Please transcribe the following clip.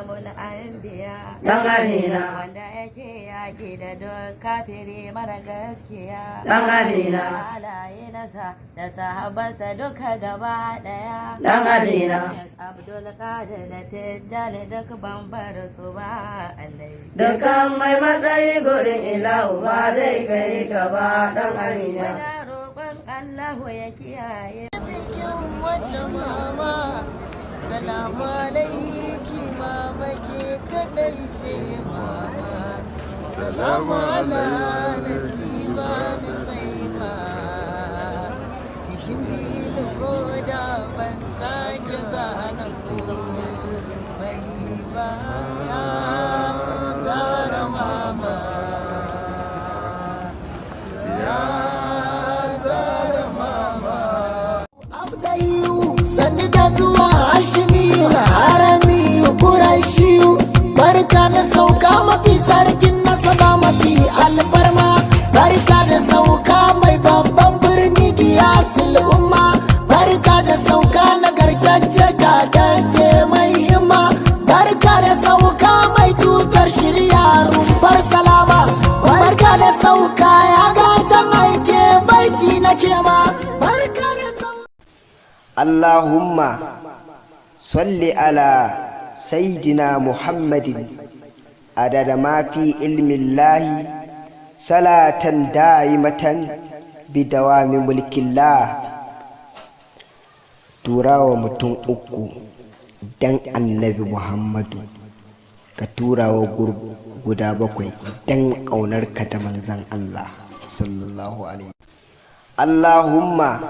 imamul anbiya dan amina wanda yake yaki da duk kafiri mara gaskiya dan amina halaye nasa da sahabansa duka gaba daya dan amina Abdul Qadir da Tijjani duk ban bar su ba annabi dukkan mai matsayi gurin ilahu ba zai kai gaba dan amina muna roƙon Allahu ya kiyaye bikin wata mama salamu alaiki mama ke kadai ce mama salamu ala nasiba nusaiba kin ji ni ko da ban sake zana ko mai ba zara mama sani da zuwa hashimi harami kurashiyu barka da sauka mafi sarkin nasaba mafi alfarma barka da sauka mai babban birni giyasul umma barka da sauka nagartacce gatacce mai himma barka da sauka mai tutar shirya rumfar salama barka da sauka ya gatan aike baiti na kema barka da اللهم صل على سيدنا محمد عدد ما في علم الله صلاة دائمة بدوام ملك الله turawa mutum uku dan annabi Muhammadu ka turawa guda bakwai dan ƙaunarka da manzon Allah sallallahu alaihi Allahumma